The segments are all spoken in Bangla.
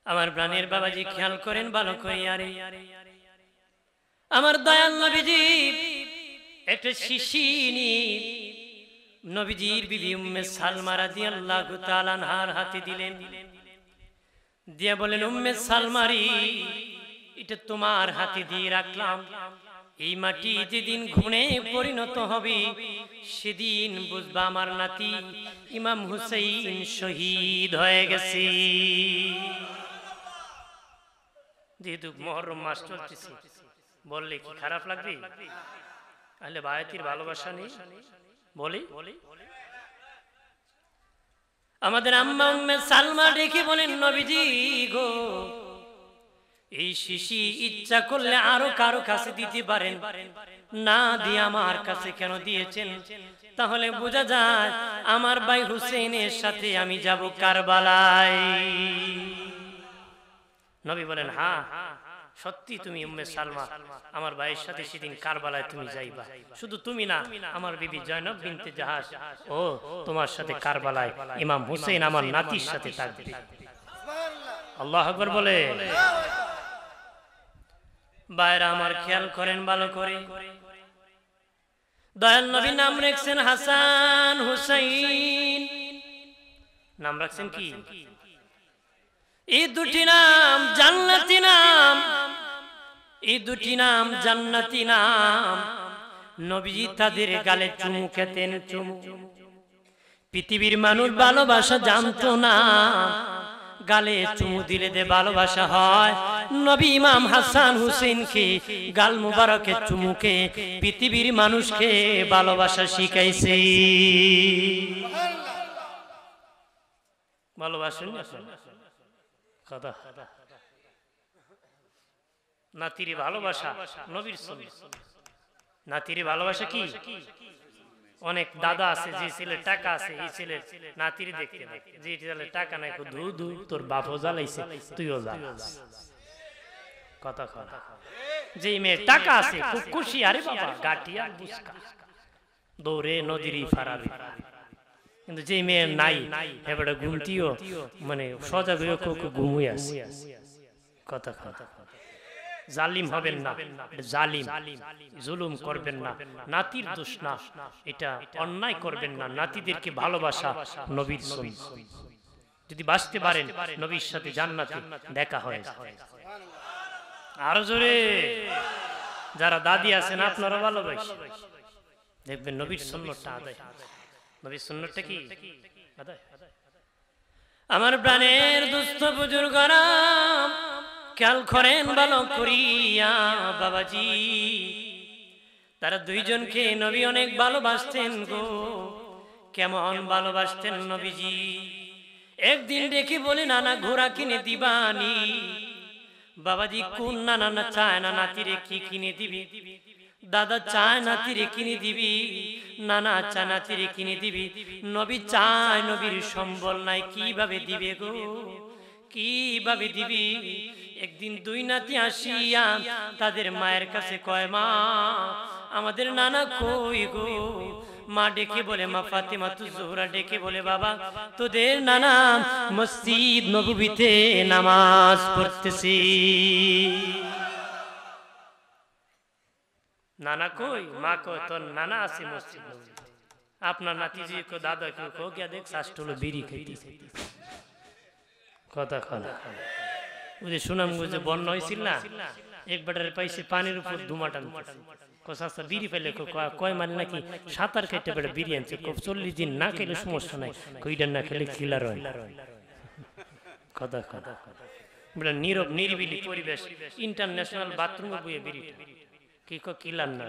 আমার প্রাণের বাবাজি খেয়াল করেন ভালো করে। আরে আমার দয়াল নবীজি একটা শিশি নিয়ে নবীজির বিবি উম্মে সালমা রাদিয়াল্লাহু তাআলা আনহার হাতে দিলেন, দিয়ে বলেন, উম্মে সালমারি, এটা তোমার হাতে দিয়ে রাখলাম। এই মাটি যেদিন ঘুণে পরিণত হবে সেদিন বুঝবা আমার নাতি ইমাম হুসাইন শহীদ হয়ে গেছে। যেহেতু মুহররম মাস চলতেছে, বললে কি খারাপ লাগবে? আহলে বায়াতির ভালোবাসা নেই বলি। আমাদের আম্মা উম্মে সালমা ডেকে বলেন, নবীজি গো, এই শিশি ইচ্ছা করলে আরো কারো কাছে দিতে পারেন, না দিয়ে আমার কাছে কেন দিয়েছেন? তাহলে বোঝা যায় আমার ভাই হুসেনের সাথে আমি যাব কারবালায়। নবী বলেন, হ্যাঁ সত্যি তুমি উম্মে সালমা, আমার ভাইয়ের সাথে সেদিন কারবালায় তুমি যাইবা। শুধু তুমি না, আমার বিবি জয়নব বিনতে জাহাশ ও তোমার সাথে কারবালায় ইমাম হুসেন আমার নাতির সাথে থাকবে। আল্লাহু আকবার বলে। ভাইরা আমার খেয়াল করেন ভালো করে, দয়াল নবী নাম রাখছেন হাসান হুসাইন। নাম রাখছেন কি? এই দুটি নাম জান্নাতি নাম, এই দুটি নাম জান্নাতি নাম। নবীজি তাদের গালে চুমু খেতেন, চুমু। পৃথিবীর মানুষ ভালোবাসা জানতো না, গালে চুমু দিলে দে ভালোবাসা হয়। নবী ইমাম হাসান হুসেনকে গাল মুবারকে চুমুকে পৃথিবীর মানুষকে ভালোবাসা শিখাইছে। ভালোবাসেন কথা, নাতির ভালোবাসা নবীর সুন্নাহ। নাতির ভালোবাসা কি? অনেক দাদা আছে, যে ছেলের টাকা আছে এই ছেলের নাতির দেখতে না, যে ছেলের টাকা নাই ধু ধু তোর বাপও জ্বালাইছে তুইও জ্বালাস। কথা কথা, যে মেয়ের টাকা আছে খুব খুশি, আরে বাবা গাটিয়া বুসকা দৌড়ে নদীরই ফারাবি। কিন্তু যে মেয়ের নাই এবারে ঘুমটিও মানে সজাগ হয়ে ঘুমুই আছে। কথা কথা, জালিম হবেন না, জালিম জুলুম করবেন না, নাতির দোষ না, এটা অন্যায় করবেন না। নাতিদেরকে ভালোবাসা নবীর সুন্নাহ। যদি বাঁচতে পারেন নবীর সাথে জান্নাতে দেখা হয়। আরো জোরে যারা দাদি আছেন আপনারা ভালোবাসেন, দেখবেন নবীর সুন্নাহটা আদায়। নবীর সুন্নাহটা কি আদায়? আমার প্রাণের দুস্থ বুজুর্গরা খেয়াল করেন ভালো করিয়া বাবাজি, তারা দুইজনকে নবী অনেক ভালোবাসতেন গো। কেমন ভালোবাসতেন নবীজি? একদিন ডেকে বলে, নানা ঘোড়া কিনে দিবানি? বাবাজি কোন নানা না চায় না নাতিরে কি কিনে দিবি? দাদা চায় নাতিরে কিনে দিবি, নানা চায় নাতিরে কিনে দিবি। নবী চায়, নবীর সম্বল নাই, কিভাবে দিবে গো, কিভাবে দিবি? একদিন দুই নাতি আসিয়া তাদের মায়ের কাছে কয়, মা আমাদের নানা কই গো? মা ডেকে বলে, মা ফাতেমা জোহরা ডেকে বলে, বাবা তোদের নানা মসজিদ নববীতে নামাজ পড়তেছি। নানা কই? মা কয়, তোর নানা আছে মসজিদ নববীতে। আপনার নাতিজি কো দাদা কেউ কো গিয়া দেখ শাস্টলো বিড়ি খাইতেছে। কথা কথা, ওই যে সুনামগঞ্জে বন্যা হয়েছিল না, এক বেটারে পাইছে পানির উপর ধুমা টানতেছে। কোসাস্তা বিড়ি পাইলে কয় মানে নাকি সাঁতার কেটে বেটা বিড়ি আনছে। 40 দিন না খেলে সমস্যা নাই, কইডা না খেলে কিলার হয়। কথা কথা, বেটা নীরব নিরিবিলি পরিবেশ, ইন্টারন্যাশনাল বাথরুমে বইয়ে বিড়ি কি কো কিলার না,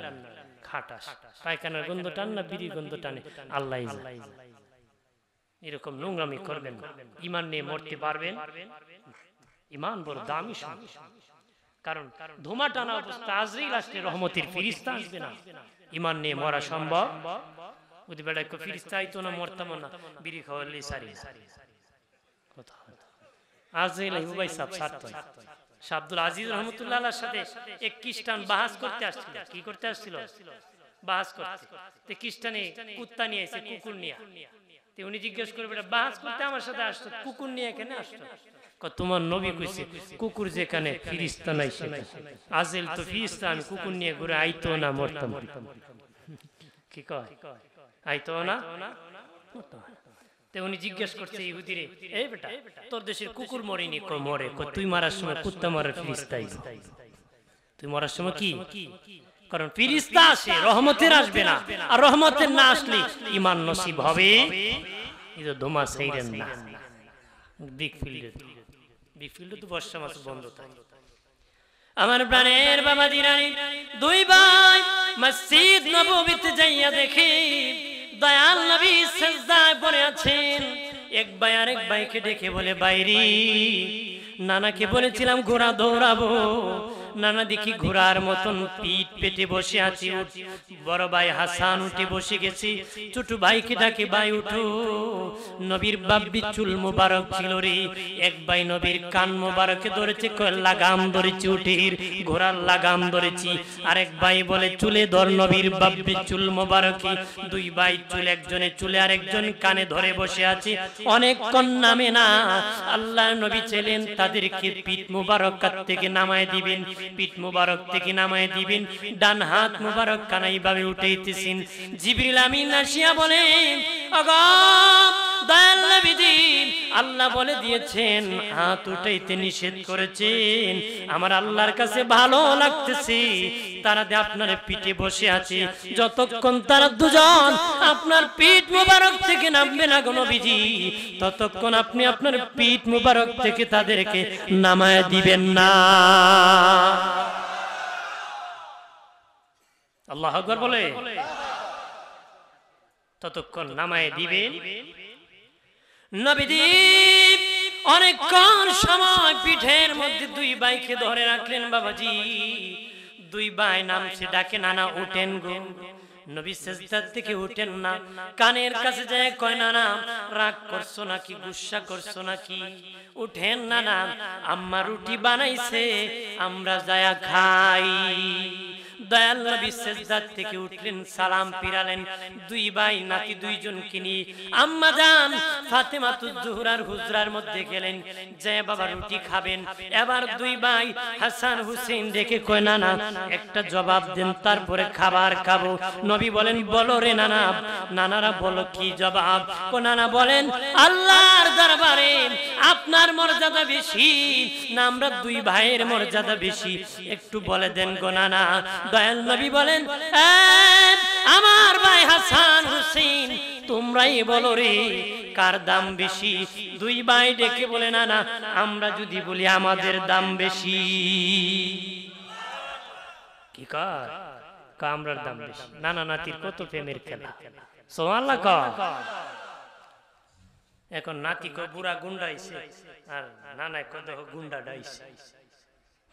খাটাস পায়খানার গন্ধ টান না বিড়ি গন্ধ টানে, আল্লাহ এরকম নোংরামি করবেন। ইমান নিয়ে মরতে পারবেন? ইমান বড় দামি, কারণ ধোঁয়া টানা অবস্থা আজরাইল আসলে রহমতের ফেরেশতা আসবে না। ইমান নিয়ে মরা সম্ভব? ওই বেড়া কো ফেরেশতা আইতো না, মরতাম না, বিড়ি খাওয়ালেই সারি। কথা আজরাইল উবাই সাহেব সারত আব্দুল আজিজ রহমতুল্লাহ আলাইহির সাথে এক খ্রিস্টান বাহাস করতে আসছিল। কি করতে আসছিল? বাহাস করতে। তে খ্রিস্টানে কুত্তা নিয়ে এসে, কুকুর নিয়ে। উনি জিজ্ঞেস করবে, বাহাস করতে আমার সাথে আসতো, কুকুর নিয়ে কেন আসতো? তোমার নবী কইছে কুকুর যেখানে ফিরিস্তা নাই সেখানে আজেল তো ফিরিস্তা, আমি কুকুর নিয়ে ঘুরে আইতো না মরতাম। কি কয় আইতো না? উনি জিজ্ঞেস করছে ইহুদিরে, এই বেটা তোর দেশের কুকুর মরেনি? কয় মরে। কয় তুই মারার সময় কুত্তা মারার ফিরিস্তা আইলো, তুই মরার সময় কি? কারণ ফিরিস্তা আসে রহমতের, আসবে না, আর রহমতের না আসলে ঈমান নসিব হবে এটা দোমা সাইরেন না। বিগ ফিল্ডে তো বর্ষা মাস বন্ধ থাকে। আমার প্রাণের বাবা জিরানি দুই ভাই মসজিদ নববীতে যাইয়া দেখে দয়াল নবী সিজদায় পড়ে আছেন। এক ভাই আরেক ভাইকে ডেকে বলে, বাইরে নানাকে বলেছিলাম ঘোড়া দৌড়াবো, নানা দেখি ঘোড়ার মতন পিঠ পেটে বসে আছি। বড় ভাই হাসান উঠে বসে গেছি, ছোট ভাইকে ডাকে, ভাই উঠো। নবীর বাব্বি চুল মোবারক ছিল রে। এক ভাই নবীর কান মোবারকে ধরেছে, লাগাম ধরেছি, উঠির ঘোড়ার লাগাম ধরেছি। আরেক ভাই বলে চুলে ধর নবীর বাব্বি চুল মোবারকে। দুই ভাই চুল, একজনে চুলে আরেকজন কানে ধরে বসে আছে। অনেকক্ষণ নামে না। আল্লাহ নবী ছিলেন তাদেরকে পিঠ মোবারক থেকে নামায় দিবেন, পিঠ মুবারক থেকে নামায় দিবেন, ডান হাত মুবারক কানাই ভাবে উঠাইতেছেন। জিবরিল আমিন আসিয়া বলেন, ওগো দয়াল নবীজি, আল্লাহ বলে দিয়েছেন হাত উঠাইতে নিষেধ করেছেন। আমার আল্লাহর কাছে ভালো লাগতেছে তারা আপনার পিঠে বসে আছে। যতক্ষণ তারা দুজন আপনার পিঠ মুবারক থেকে নামবে না গো নবীজি, ততক্ষণ আপনি আপনার পিঠ মুবারক থেকে তাদেরকে নামায় দিবেন না। আল্লাহু আকবার বলে ততক্ষণ নামায় দিবেন। নবীজি অনেকক্ষণ সময় পিঠের মধ্যে দুই ভাইকে ধরে রাখলেন। বাবাজি দুই ভাই নামছে, ডাকে, নানা উঠেন গো। নবী সিজদা থেকে উঠেন না, কানের কাছে যায় কয়, নানা রাগ করছো নাকি, গুসা করছো নাকি? উঠেন নানা, আম্মা রুটি বানাইছে, আমরা যায়া খাই। দয়াল নবী সিজদা থেকে উঠলেন, সালাম ফিরালেন। দুই ভাই নাতি দুইজনকে নিয়ে আম্মা জান ফাতেমাতুজ জোহরার হুজরার মধ্যে গেলেন, যে বাবা রুটি খাবেন। এবার দুই ভাই হাসান হুসেন দেখে কয়, নানা একটা জবাব দেন, তারপরে খাবার খাবো। নবী বলেন, বলো রে নানা। নানারা বলো কি জবাব? কো নানা বলেন, আল্লাহর দরবারে আপনার মর্যাদা বেশি না আমরা দুই ভাইয়ের মর্যাদা বেশি? একটু বলে দেন গো নানা। দয়াল নবী বলেন, আমার ভাই হাসান হুসেন তোমরাই বলো রে কার দাম বেশি? দুই ভাই ডেকে বলে, নানা আমরা যদি বলি আমাদের দাম বেশি। কি কয়? কামরার দাম বেশি। নানা নাতির কত প্রেমের খেলা, সুবহানাল্লাহ। এখন নাতি কো বুড়া গুন্ডাইছে, আর নানা কত গুন্ডা ডাইছে।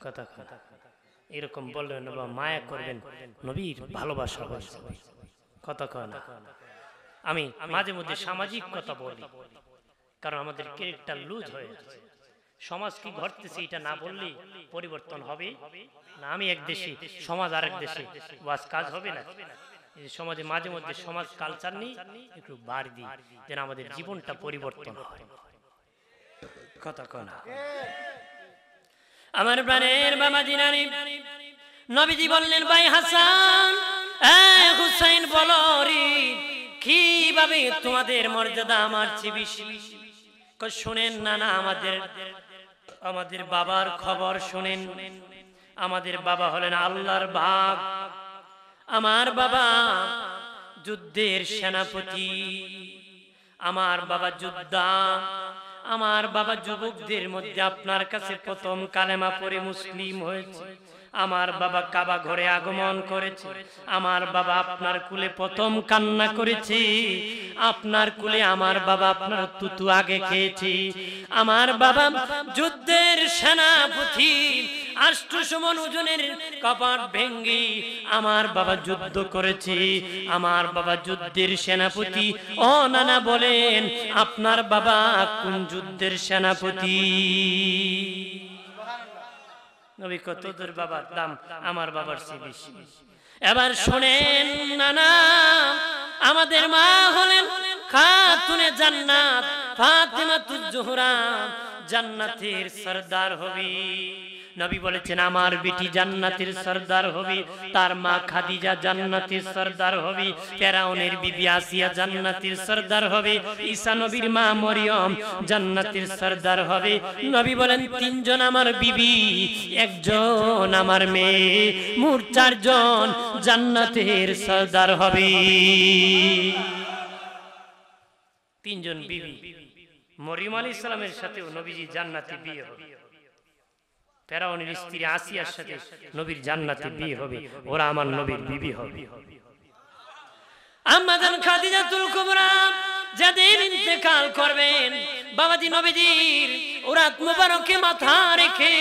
কথা কথা এরকম বললেন না, মায়া করবেন, নবীর ভালোবাসা হয়েছে। কথা কয় না। আমি মাঝে মধ্যে সামাজিক কথা বলি, কারণ আমাদের ক্যারেক্টার লুজ হয়ে যাচ্ছে। সমাজ কি ঘটতেছে এটা না বললে পরিবর্তন হবে না। আমি এক দেশে, সমাজ আরেক দেশে, ওয়াজ কাজ হবে না। সমাজে মাঝে মধ্যে সমাজ কালচার নিয়ে একটু বাড় দিই, যেন আমাদের জীবনটা পরিবর্তন হয়। কথা কয় না। আমার প্রাণের বাবা জিনানি নবীজি বললেন, ভাই হাসান হুসাইন বলো রে কিভাবে তোমাদের মর্যাদা আমার চেয়ে বেশি? শোনেন নানা, আমাদের বাবার খবর শোনেন। আমাদের বাবা হলেন আল্লাহর বাপ। আমার বাবা যুদ্ধের সেনাপতি, আমার বাবা যোদ্ধা। আমার বাবা যুবকদের মধ্যে আপনার কাছে প্রথম কালেমা পড়ে মুসলিম হয়েছে। আমার বাবা কাবা ঘরে আগমন করেছে। আমার বাবা আপনার কুলে প্রথম কান্না করেছে। আপনার কুলে আমার বাবা আপনার তুতু আগে খেয়েছে। আমার বাবা যুদ্ধের সেনাপতি, 800 মণ ওজনের কপাট ভেঙ্গে আমার বাবা যুদ্ধ করেছে। আমার বাবা যুদ্ধের সেনাপতি। ও নানা বলেন, আপনার বাবা কোন যুদ্ধের সেনাপতি? নবী কত তোর বাবার দাম আমার বাবার চেয়ে বেশি। এবার শোনেন নানা, আমাদের মা হলেন খাতুনে জান্নাত ফাতেমাতুজ জোহরা। জান্নাতের সরদার হবে। নবী বলেছেন আমার বেটি জান্নাতের সরদার হবে, তার মা খাদিজা জান্নাতের সরদার হবে, ফেরাউনের বিবি আসিয়া জান্নাতের সরদার হবে, ঈসা নবীর মা মরিয়ম জান্নাতের সরদার হবে। নবী বলেন তিনজন আমার বিবি, একজন আমার মেয়ে, মোট চারজন জান্নাতের সরদার হবে। তিনজন বিবি, মরিয়ম আলাইহিস সালামের সাথেও নবীজি জান্নাতে বিয়ে হবে, ফেরাউনের স্ত্রী আসিয়ার সাথে নবীর জান্নাতে বিয়ে হবে, ওরা আমার নবীর বিবি হবে। আম্মা জান খাদিজাতুল কুবরা যেদিন ইন্তেকাল করবেন, বাবাজি নবীজির উরাত মুবারকে মাথা রেখে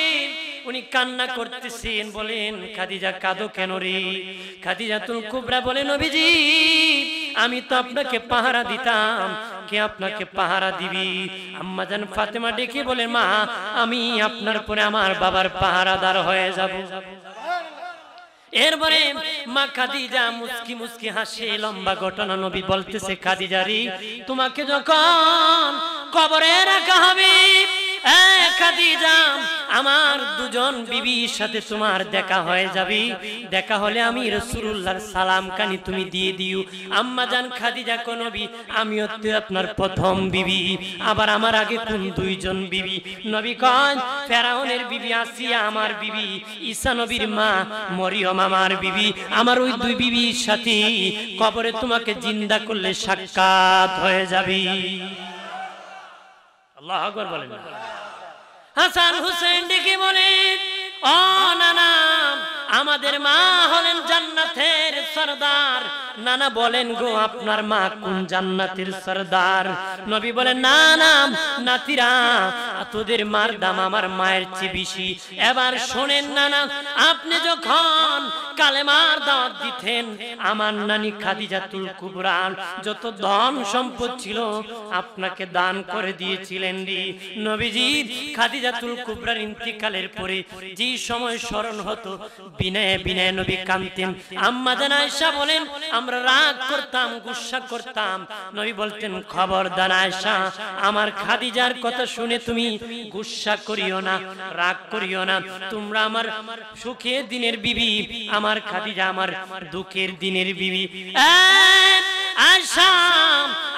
উনি কান্না করতেছেন, বলেন খাদিজা কাঁদো কেন রে? খাদিজাতুল কুবরা বলে নবীজি আমি তো আপনাকে পাহারা দিতাম, কে আপনাকে পাহারা দিবি? আম্মা জান ফাতেমা ডেকে বলে মা আমি আপনার পরে আমার বাবার পাহারাদার হয়ে যাব। এরপরে মা খাদিজা মুস্কি মুস্কি হাসে, লম্বা ঘটনা নবী বলতেছে খাদিজা রে তোমাকে যখন কবরে রাখা হবে, খাদিজা আমার দুজন বিবির সাথে তোমার দেখা হয়ে যাবে, দেখা হলে আমি রাসূলুল্লাহর সালাম কানি তুমি দিয়ে দিও। আম্মা জান খাদিজা কোন নবী আমিও তো আপনার প্রথম বিবি, আবার আমার আগে কোন দুইজন বিবি? নবী কয় ফেরাউনের বিবি আসিয়া আমার বিবি, ঈসা নবীর মা মরিয়ম আমার বিবি, আমার ওই দুই বিবির সাথে কবরে তোমাকে জিন্দা করলে সাক্ষাৎ হয়ে যাবে। আল্লাহু আকবার বলেন। হাসান হুসেন ডেকে বলেন ও নানা আমাদের মা হলেন জান্নাতের সরদার। নানা বলেন গো আপনার মা কোন জান্নাতের সরদার? নবী বলেন না না নাতিরা তোদের মার দাম আমার মায়ের চেয়ে বেশি। এবার শোনেন নানা, আপনি যখন কালেমার দাওয়াত দিতেন আমার নানি খাদিজাতুল কুবরা যত ধন সম্পদ ছিল আপনাকে দান করে দিয়েছিলেন রে। নবীজি খাদিজাতুল কুবরার ইন্তিকালের পরে যে সময় স্মরণ হতো বিনয়ে বিনয়ে নবী কাঁদতেন। আম্মা জান আয়েশা বলেন আমরা রাগ করতাম, গুসা করতাম। নবী বলতেন খবরদার আয়েশা আমার খাদিজার কথা শুনে তুমি গুসা করিও না, রাগ করিও না, তোমরা আমার সুখের দিনের বিবি, আমার খাদিজা আমার দুঃখের দিনের বিবি। আয়েশা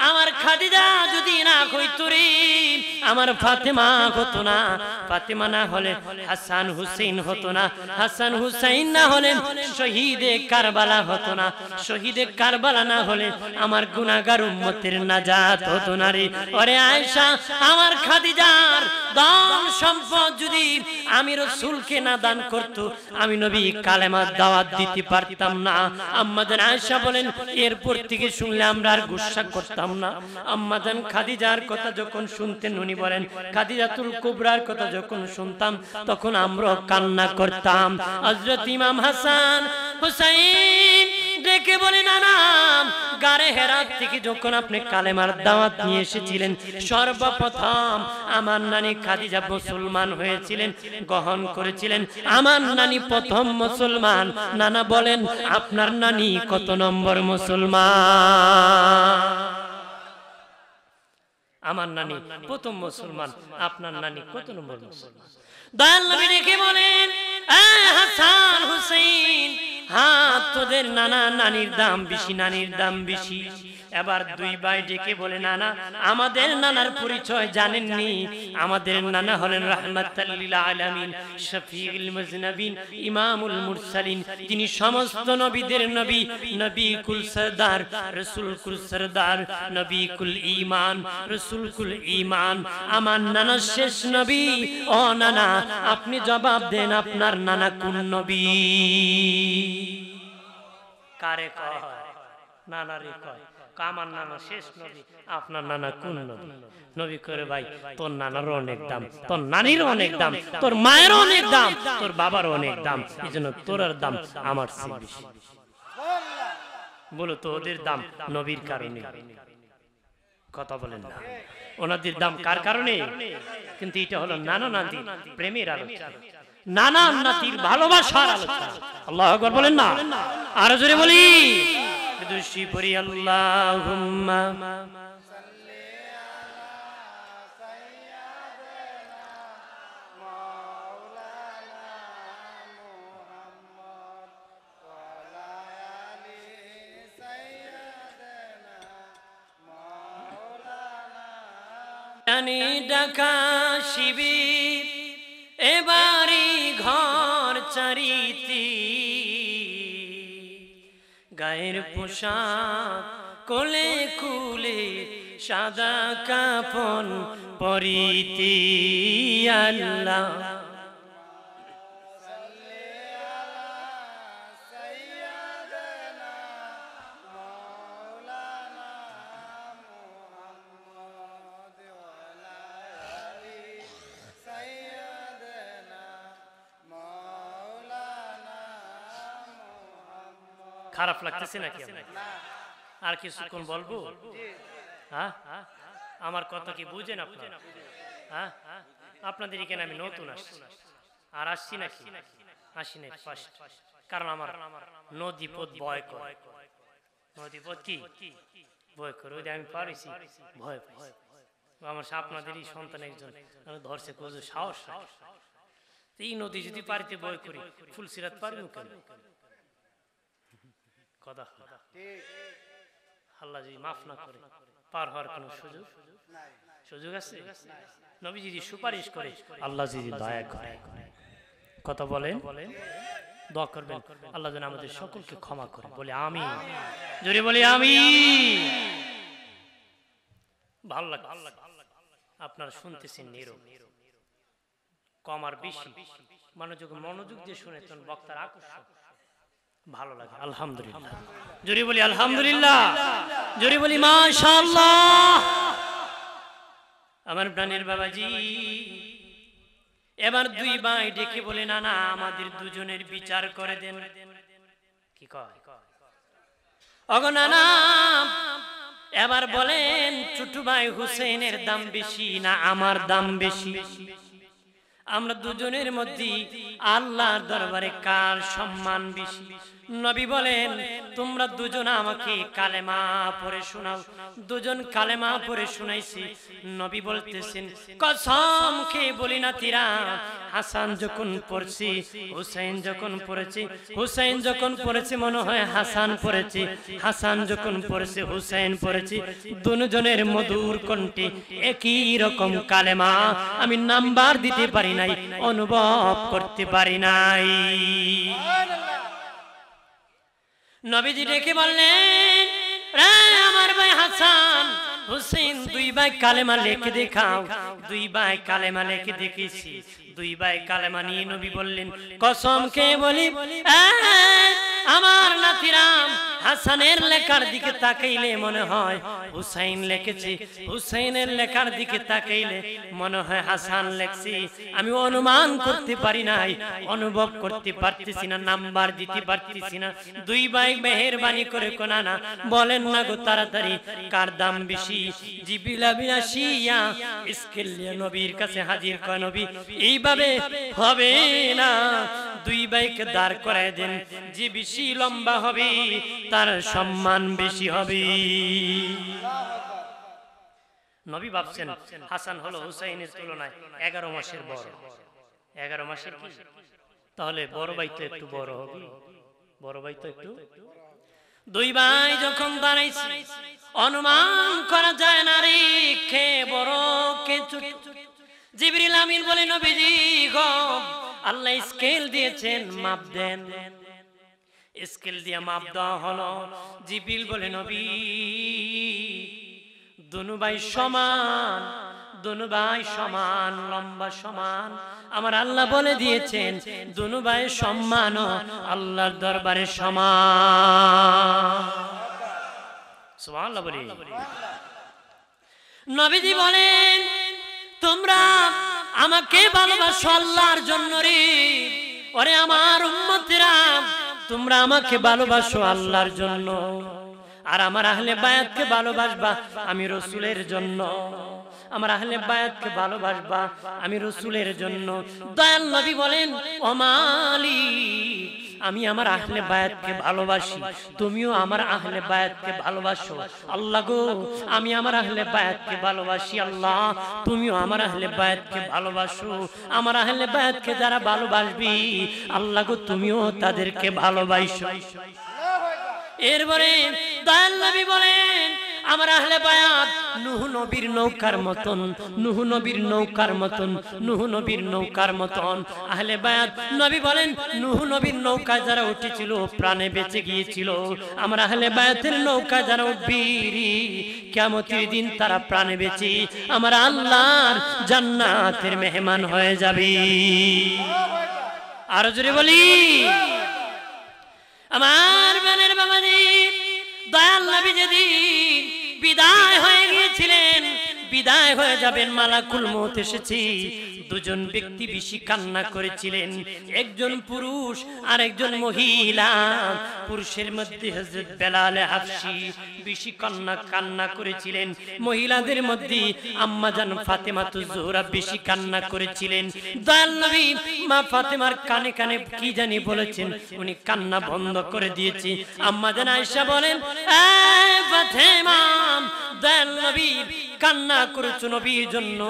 আমার খাদিজা যদি না হইতো রে আমার ফাতেমা হতো না, ফাতেমা না হলে হাসান হুসেইন হতো না, হাসান হুসেইন না হলে শহীদে কারবালা হতো না, শহীদে কারবালা না হলে আমার গুনাহগার উম্মতের নাজাত হতো না রে। ওরে আয়েশা আমার খাদিজার ধন সম্পদ যদি আমি রাসূলকে না দান করত আমি নবী কালেমার দাওয়াত দিতে পারতাম না। আম্মা জান আয়েশা বলেন এরপর থেকে শুনলে আমরা আর গুসা করতাম না। আম্মা জান খাদিজার কথা যখন শুনতেন উনি বলেন খাদিজাতুল কুবরার কথা যখন শুনতাম তখন আমরা কান্না করতাম। হযরত ইমাম হাসান হুসাইন ডেকে বলে নানা গারে হেরাত থেকে যখন আপনি কালেমার দাওয়াত নিয়ে এসেছিলেন সর্বপ্রথম আমার নানি খাদিজা মুসলমান হয়েছিলেন, গ্রহণ করেছিলেন। আমার নানি প্রথম মুসলমান। নানা বলেন আপনার নানি কত নম্বর মুসলমান? আমার নানি প্রথম মুসলমান, আপনার নানি কত নম্বর মুসলমান? দয়াল নবী ডেকে বলেন হাসান হুসেইন হ্যাঁ তোদের নানা নানির দাম বেশি, নানির দাম বেশি। এবার দুই ভাই ডেকে বলে নানা আমাদের নানার পরিচয় জানেননি? আমাদের নানা হলেন রাহমাতাল লিল আলামিন, শফিউল মুজনাবিন, ইমামুল মুরসালিন, যিনি সমস্ত নবীদের নবী, নবী কুল সরদার, রাসূল কুল সরদার, নবী কুল ঈমান, রাসূল কুল ঈমান। আমার নানা শেষ নবী। ও নানা আপনি জবাব দেন আপনার নানা কোন নবী? কারে কয়? নানারে কয়। আমার নানা শেষ নবী, আপনার নানা কোন নবী? নবী করে ভাই তোর নানারও অনেক দাম, তোর নানিরও অনেক দাম, তোর মায়েরও অনেক দাম, তোর বাবারও অনেক দাম, এই জন্য তোর দাম আমার চেয়ে বেশি। বলো তো ওদের দাম নবীর কারণে, কথা বলেন না ওনাদের দাম কার কারণে? কিন্তু এটা হলো নানা নাতির প্রেমের আলোচনা, নানা নাতির ভালোবাসার আলোচনা। আল্লাহু আকবার বলেন না, আর জোরে বলি দুশি পড়ি আল্লাহুম্মা শিবির এবারে ঘর চারিতি গায়ের পোশাক কোলে কুলে সাদা কাফন পরিতি আল্লাহ খারাপ লাগতেছে নাকি আর কিছুক্ষণ বলবো হ্যাঁ আমার কথা কি বুঝেন আপনারা হ্যাঁ আপনাদের এখানে আমি নতুন আসছি আর আসছি নাকি আসি নাই ফার্স্ট কারণ আমার নদীপথ ভয় করে নদীপথ কি ভয় করে ওই আমি পারিছি ভয় ভয় আমার আপনাদেরই সন্তান একজন ধরছে কোজো সাহস এই নদী যদি পারিতে ভয় করি ফুলসিরাত পারবো কেন কথা আল্লাহ যদি মাফ না করে পার হওয়ার কোনো সুযোগ আছে নবী যদি সুপারিশ করে আল্লাহ যদি দয়া করে কথা বলেন দোয়া করবেন আল্লাহ যেন আমাদের সকলকে ক্ষমা করে বলে আমি জোরে বলি আমি ভালো লাগে আপনারা শুনতেছেন নীরব কম আর বেশি মনোযোগ দিয়ে শুনে তখন বক্তার আকর্ষণ ভালো লাগে আলহামদুলিল্লাহ জোরে বলি আলহামদুলিল্লাহ জোরে বলি মাশাআল্লাহ আমার প্রাণের বাবাজি এবার দুই ভাই ডেকে বলে না না আমাদের দুজনের বিচার করে দেন কি কয় ওগো নানা এবার বলেন ছোট ভাই হুসেনের দাম বেশি না আমার দাম বেশি আমরা দুজনের মধ্যে আল্লাহর দরবারে কার সম্মান বেশি নবী বলেন তোমরা দুজন আমাকে কালেমা পড়ে শোনাও দুজন কালেমা পড়ে শুনাইছি নবী বলতেছেন কসম খেয়ে বলি না তিরা হাসান যখন পড়ছি হুসাইন যখন পড়েছি হুসাইন যখন পড়েছি মনে হয় হাসান পড়েছি হাসান যখন পড়েছে হুসাইন পড়েছি দুজনের মধুর কণ্ঠে একই রকম কালেমা আমি নাম্বার দিতে পারি নাই অনুভব করতে পারি নাই নবীজি ডেকে বললেন রে আমার ভাই হাসান হুসেন দুই ভাই কালেমা লিখে দেখাও দুই ভাই কালেমা লিখে দেখেছি দুই ভাই কালেমা নিয়ে নবী বললেন কসম খেয়ে বলি আমার নাতিরাম হাসানের লেখার দিকে তাকাইলে মনে হয় হুসাইন লিখেছে হুসাইনের লেখার দিকে তাকাইলে মনে হয় হাসান লিখছি আমি অনুমান করতে পারি নাই অনুভব করতে পারতেছি না নাম্বার দিতে পারতেছি না দুই ভাই মেহেরবানি করে কোনা না বলেন না গো তাড়াতাড়ি কার দাম বেশি জিবরিল আসিয়া স্কেল নিয়ে নবীর কাছে হাজির কয় নবী এইভাবে হবে না দুই ভাইকে দাঁড় করায় দেন যে বেশি লম্বা হবে তার সম্মান বেশি হবে নবী ভাবছেন হাসান হলো হুসাইনের তুলনায় 11 মাসের বড় 11 মাসের কি তাহলে বড় ভাই তো একটু বড় হবে বড় ভাই তো একটু দুই ভাই যখন দাঁড়াইছে অনুমান করা যায় না রে কে বড় কে ছোট জিবরিল আমিন বলে নবীজি গো আল্লাহ স্কেল দিয়েছেন মাপ দেন স্কেল দিয়ে মাপ দেওয়া হলো জিবরিল বলে নবী দুনো ভাই সমান লম্বা সমান আমার আল্লাহ বলে দিয়েছেন দুনো ভাই সম্মান আল্লাহর দরবারে সমান সুবহানাল্লাহ বলি নবীজি বলেন তোমরা আমাকে ভালোবাসো আল্লাহর জন্য রে ওরে আমার উম্মতেরা তোমরা আমাকে ভালোবাসো আল্লাহর জন্য আর আমার আহলে বায়াতকে ভালোবাসবা আমি রাসূলের জন্য আমার আহলে বায়াতকে ভালোবাসবা আমি রাসূলের জন্য দয়াল নবী বলেন ও মালিক আমি আমার আহলে বায়াতকে ভালোবাসি তুমিও আমার আহলে বায়াতকে ভালোবাসো আল্লাহ গো আমি আমার আহলে বায়াতকে ভালোবাসি আল্লাহ তুমিও আমার আহলে বায়াতকে ভালোবাসো আমার আহলে বায়াতকে যারা ভালোবাসবি আল্লাহ গো তুমিও তাদেরকে ভালোবাসো এরপরে দয়াল নবী বলেন আমার আহলে বায়াত নূহ নবীর নৌকার মতন, নূহ নবীর নৌকার মতন, নূহ নবীর নৌকার মতন। আহলে বায়াত নবী বলেন নূহ নবীর নৌকা যারা উঠেছিল প্রাণে বেঁচে গিয়েছিল, আমার আহলে বায়াতের নৌকা যারা উঠবি কিয়ামতের দিন তারা প্রাণে বেঁচে আমার আল্লাহর জান্নাতের মেহমান হয়ে যাবে। আরো জোরে বলি, আমার বানের বাবাজি দয়াল নবী যেদিন বিদায় হয়ে গিয়েছিলেন, বিদায় হয়ে যাবেন, মালাকুল মউত এসেছে, দুজন ব্যক্তি বেশি কান্না করেছিলেন, একজন পুরুষ আর একজন মহিলা। পুরুষের মধ্যে হযরত বেলাল হাবশী বেশি কান্না করেছিলেন, মহিলাদের মধ্যে আম্মা জান ফাতেমাতুজ জোহরা বেশি কান্না করেছিলেন। দয়াল নবী মা ফাতেমার কানে কানে কি জানি বলেছেন, উনি কান্না বন্ধ করে দিয়েছে। আম্মা জান আয়েশা বলেন, এ ফাতেমা, দয়াল নবী কান্না করেছো নবীর জন্য,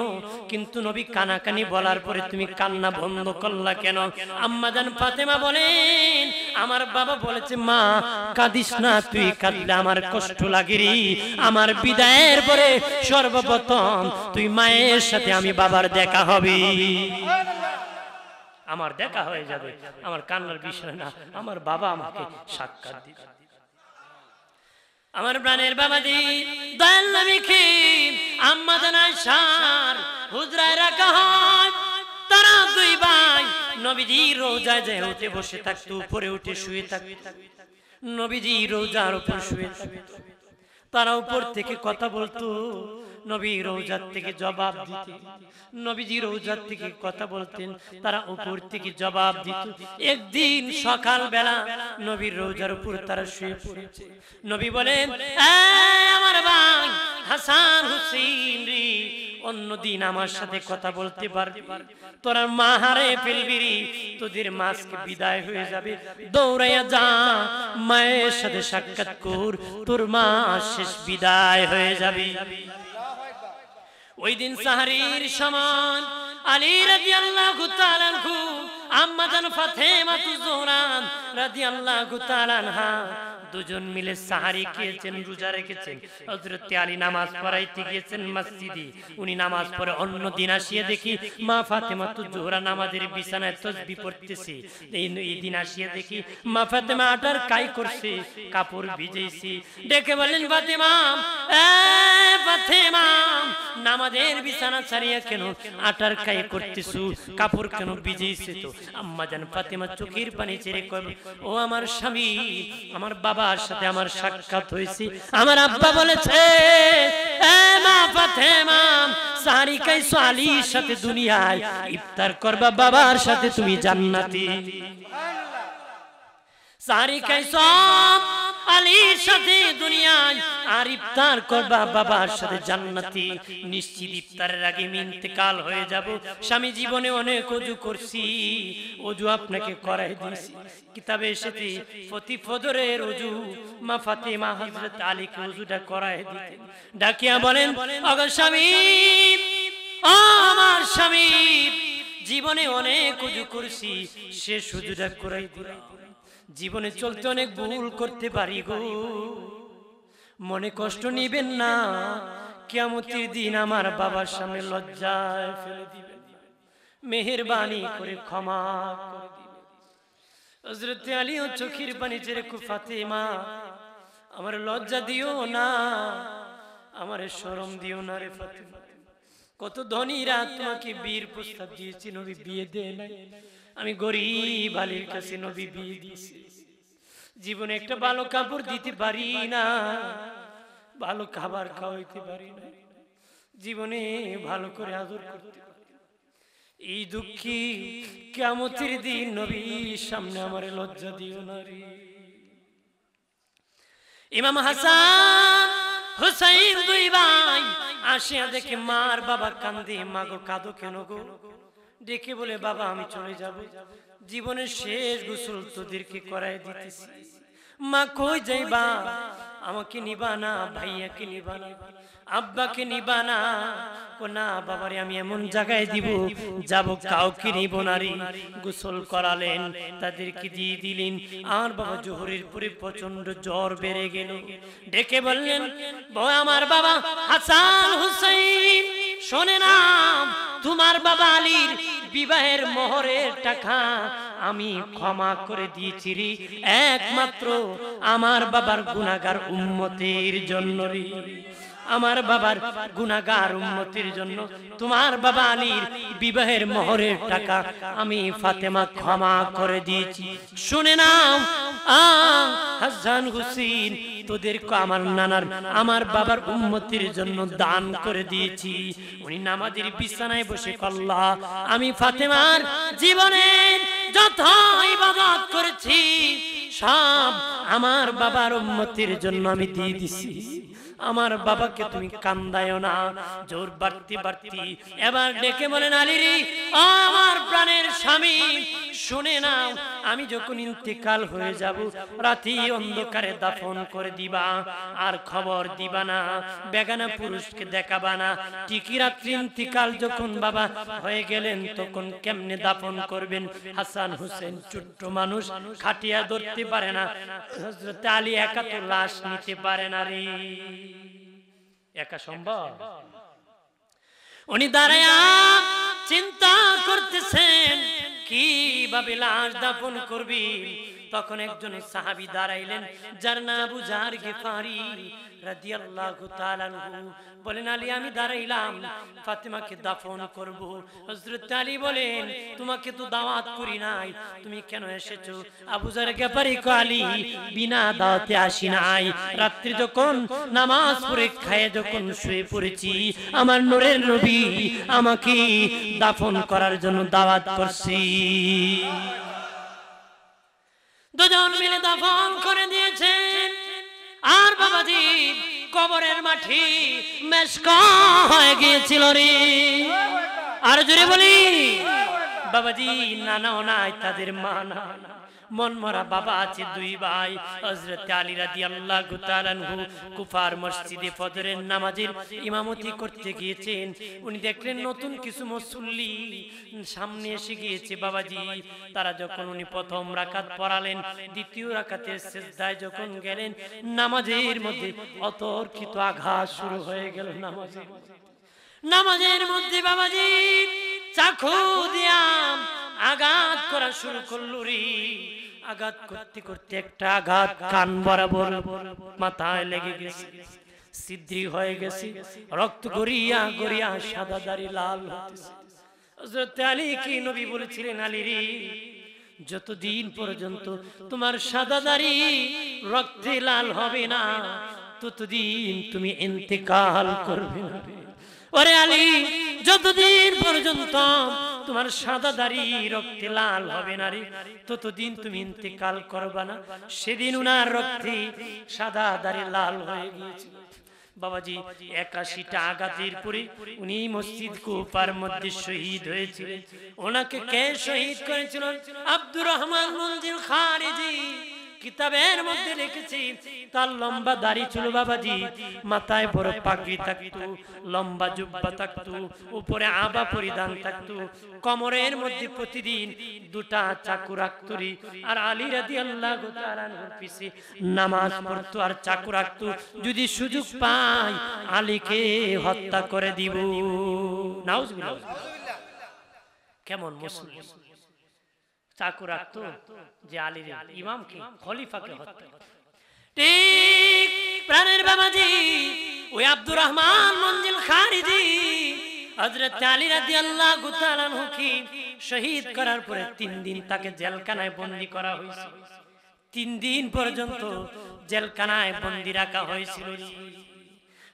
কিন্তু নবী কানাকানি বলার পরে তুমি কান্না বন্ধ করলা কেন? আম্মা জান ফাতেমা বলেন, আমার বাবা বলেছে মা কাঁদিস না, তুই কাঁদলে আমার কষ্ট লাগে রে, আমার বিদায়ের পরে সর্বপ্রথম তুই মায়ের সাথে আমি বাবার দেখা হবে, আমার দেখা হয়ে যাবে, আমার কান্নার বিষয় না, আমার বাবা আমাকে সাক্ষাৎ দিবে। আমার প্রাণের বাবাজি দয়াল নবীকে আম্মা জান আয়েশার হুজরায় রাখা হয়। তারা দুই ভাই নবীজি রোজায় যায় উঠে বসে থাকতো, উপরে উঠে শুয়ে থাকতো, নবীজি রোজার উপর শুয়ে থাকতো, তারা উপর থেকে কথা বলতো, নবী রওজার থেকে জবাব দিত, নবীজি রওজার থেকে কথা বলতেন, তারা উপর থেকে জবাব দিত। একদিন সকাল বেলা নবীর রওজার উপর তারা শুয়ে পড়েছে, নবী বলেন, আমার ভাই হাসান হুসেইন রে, অন্যদিন আমার সাথে কথা বলতে পারবি, তোরা মা হারে ফেলবি রে, তোদের মাসকে বিদায় হয়ে যাবে, দৌড়াইয়া যা মায়ের সাথে সাক্ষাৎ কর, তোর মা শেষ বিদায় হয়ে যাবে। ওই দিন সাহারির সময় আলী রাদিয়াল্লাহু তাআলা আনহু আম্মা জান ফাতেমাতুজ জোহরা রাদিয়াল্লাহু তাআলা আনহা দুজন মিলে সাহারি খেয়েছেন, রোজা রেখেছেন। হযরত আলী নামাজ পড়াইতে গিয়েছেন মসজিদে, উনি নামাজ পড়ে অন্য দিন আসিয়া দেখি মা ফাতেমাতুজ জোহরা নামাজের বিছানায় তাসবিহ পড়তেছে। এই দিন আসিয়া দেখি মা ফাতেমা আটার কাই করছে, কাপড় ভিজেছে। ডেকে বলেন, ফাতেমা, এ ফাতেমা, নামাজের বিছানা ছাড়িয়া কেন আটার কাই করতেছো, কাপড় কেন ভিজেছে? তো আম্মা জান ফাতেমা চোখের পানি ছেড়ে কয়, ও আমার স্বামী, আমার বাবার সাথে আমার সাক্ষাৎ হয়েছে, আমার আব্বা বলেছে, এ মা ফাতেমা, সাহারি খাইছো আলীর সাথে দুনিয়ায়, ইফতার করবা বাবার সাথে তুমি জান্নাতি। সাহারি খাইছো আলীর সাথে দুনিয়ায়, আর ইফতার করবা বাবার সাথে জান্নাতি। নিশ্চিত ইফতারের আগে আমি ইন্তেকাল হয়ে যাব। স্বামী জীবনে অনেক ওযু করছি, ওযু আপনাকে করাই দিয়েছি। কিতাবে এসেছে প্রতি ফজরের ওযু মা ফাতেমা হযরত আলীকে ওযুটা করাই দিতেন। ডাকিয়া বলেন, ওগো স্বামী, আমার স্বামী, জীবনে অনেক ওযু করছি, শেষ ওযুটা করাই দিলাম। জীবনে চলতে অনেক ভুল করতে পারি গো, মনে কষ্ট নিবেন না, কিয়ামতের দিন আমার বাবার সামনে লজ্জায় ফেলে দিবেন, মেহেরবানি করে ক্ষমা করে দিবেন। হযরত আলীও চোখের পানি ছেড়ে, ফাতেমা, আমার লজ্জা দিও না, আমার শরম দিও না রে ফাতেমা। কত ধনীরা তোমাকে বিয়ের প্রস্তাব দিয়েছি, নবী বিয়ে দেয় নাই। আমি গরিব আলীর কাছে নবী বিয়ে দিয়েছি। জীবনে একটা ভালো কাপড় দিতে পারি না, ভালো খাবার খাওয়াইতে পারি না, জীবনে ভালো করে আদর করতে পারি। এই দুঃখী কিয়ামতের দিন নবীর সামনে আমারে লজ্জা দিও না রে। ইমাম হাসান হুসাইন দুই ভাই আসিয়া দেখে মার বাবা কান্দে, মা গো কাঁদো কেন গো? ডেকে বলে, বাবা আমি চলে যাব, জীবনের শেষ গোসল তোদেরকে করাই দিতেছি। মা কই যাইবা? আমাকে নিবা না, ভাইয়াকে নিবা না? আব্বাকে নিবা না? না বাবারে আমি এমন জায়গায় দিব যাব কাউকে নিব না রে। গোসল করালেন, তাদেরকে দিয়ে দিলেন। আর বাবা জোহরের পরে প্রচন্ড জ্বর বেড়ে গেল। ডেকে বললেন, আমার বাবা হাসান হুসাইন, শোনে না, তোমার বাবা আলীর বিবাহের মোহরের টাকা আমি ক্ষমা করে দিয়েছি রে, একমাত্র আমার বাবার গুনাহগার উম্মতের জন্য রে। আমার বাবার গুনাহগার উম্মতের জন্য তোমার বাবা আলীর বিবাহের মোহরের টাকা আমি ফাতেমা ক্ষমা করে দিয়েছি। শুনে নাও হাসান হুসেন, তোদেরকে আমার নানার আমার বাবার উম্মতের জন্য দান করে দিয়েছি। উনি নামাজের বিছানায় বসে কল্লা, আমি ফাতেমার জীবনের যত ইবাদত করেছি সব আমার বাবার উম্মতের জন্য আমি দিয়ে দিছি। আমার বাবাকে তুমি কান্দায়ও না। জোর বাড়তি বাড়তি এবার ডেকে বলেন, আলী রে, আমার প্রাণের স্বামী, শুনে নাও, আমি যখন ইন্তেকাল হয়ে যাব, রাতি অন্ধকারে দাফন করে দিবা, আর খবর দিবা না, বেগানা পুরুষকে দেখাবা না। টিকি রাত্রি ইন্তেকাল যখন বাবা হয়ে গেলেন তখন কেমনে দাফন করবেন? হাসান হুসেন ছোট্ট মানুষ, খাটিয়া ধরতে পারে না। হযরত আলী একা তো লাশ নিতে পারে না রে, একা সম্ভব? উনি দাঁড়ায়া চিন্তা করতেছেন কিভাবে লাশ দাফন করবি। তখন একজন সাহাবী দাঁড়াইলেন, যার নাম আবু যার গিফারি রাদিয়াল্লাহু তাআলা আনহু। বলেন, আলী আমি দাঁড়াইলাম, ফাতেমাকে দাফন করব। হযরত আলী বলেন, তোমাকে তো দাওয়াত করি নাই, তুমি কেন এসেছো? আবু যার গিফারি কয়, আলী বিনা দাওয়াতে আসি নাই। রাত্রি যখন নামাজ পড়ে খায় যখন শুয়ে পড়েছি, আমার নূরের নবী আমাকে দাফন করার জন্য দাওয়াত করছি। দুজন মিলে দাফন করে দিয়েছেন। আর বাবাজি কবরের মাটি মেশক হয়ে গিয়েছিল রে। আর জোরে বলি, বাবাজি নানাও নাই, তাদের মা না, মন মরা বাবা আছে দুই ভাই। হযরত আলী রাদিয়াল্লাহু তাআলা আনহু কুফার মসজিদে ফজরের নামাজের ইমামতি করতে গিয়েছেন। উনি দেখলেন নতুন কিছু মুসল্লি সামনে এসে গিয়েছে বাবাজি। তারা যখন উনি প্রথম রাকাত পড়ালেন, দ্বিতীয় রাকাতের সিজদায় যখন গেলেন, নামাজের মধ্যে অতর্কিত আঘাত শুরু হয়ে গেল। নামাজের মধ্যে বাবাজি চাকু দিয়া আঘাত করা শুরু করলো রে। আঘাত করতে করতে একটা আঘাত কান বরাবর মাথায় লেগে গেছে, ছিদ্রি হয়ে গেছে, রক্ত গড়িয়া গড়িয়া সাদা দাড়ি লাল হতেছে। হযরত আলী কি নবী বলেছিলেন, আলী রে, যতদিন পর্যন্ত তোমার সাদা দাড়ি রক্তে লাল হবে না ততদিন তুমি ইন্তেকাল করবে না। ওরে আলী, যতদিন পর্যন্ত তোমার সাদা দাড়ি রক্তে লাল হবে না রে, ততদিন তুমি ইন্তেকাল করবা না। সেদিন উনার রক্তে সাদা দাড়ি লাল হয়ে গিয়েছিল বাবাজি। ৮১টা আঘাতের পরে উনি মসজিদ কুফার মধ্যে শহীদ হয়েছিলেন। ওনাকে কে শহীদ করেছিল? আব্দুর রহমান মঞ্জিল খারিজি কিতাবের মধ্যে লিখেছি, তার লম্বা দাড়ি ছিল বাবাজি, মাথায় বড় পাগড়ি থাকতো, লম্বা জুব্বা থাকতো, উপরে আবা পরিধান থাকতো, কোমরের মধ্যে প্রতিদিন দুটা চাকু রাখতো। আর আলী রাদিয়াল্লাহু তাআলা আনহুর পিছে নামাজ পড়তো আর চাকু রাখতো, যদি সুযোগ পায় আলীকে হত্যা করে দিব। নাউজুবিল্লাহ। কেমন মুসলিম চাকু রাখতো যে আলীর ইমামকে খলিফাকে হত্যা করে। ঠিক প্রাণের বাবাজি ওই আব্দুর রহমান মঞ্জিল খারিজি হযরত আলী রাদিয়াল্লাহু তাআলা আনহুকে শহীদ করার পরে ৩ দিন তাকে জেলখানায় বন্দী করা হয়েছিল। ৩ দিন পর্যন্ত জেলখানায় বন্দী রাখা হয়েছিল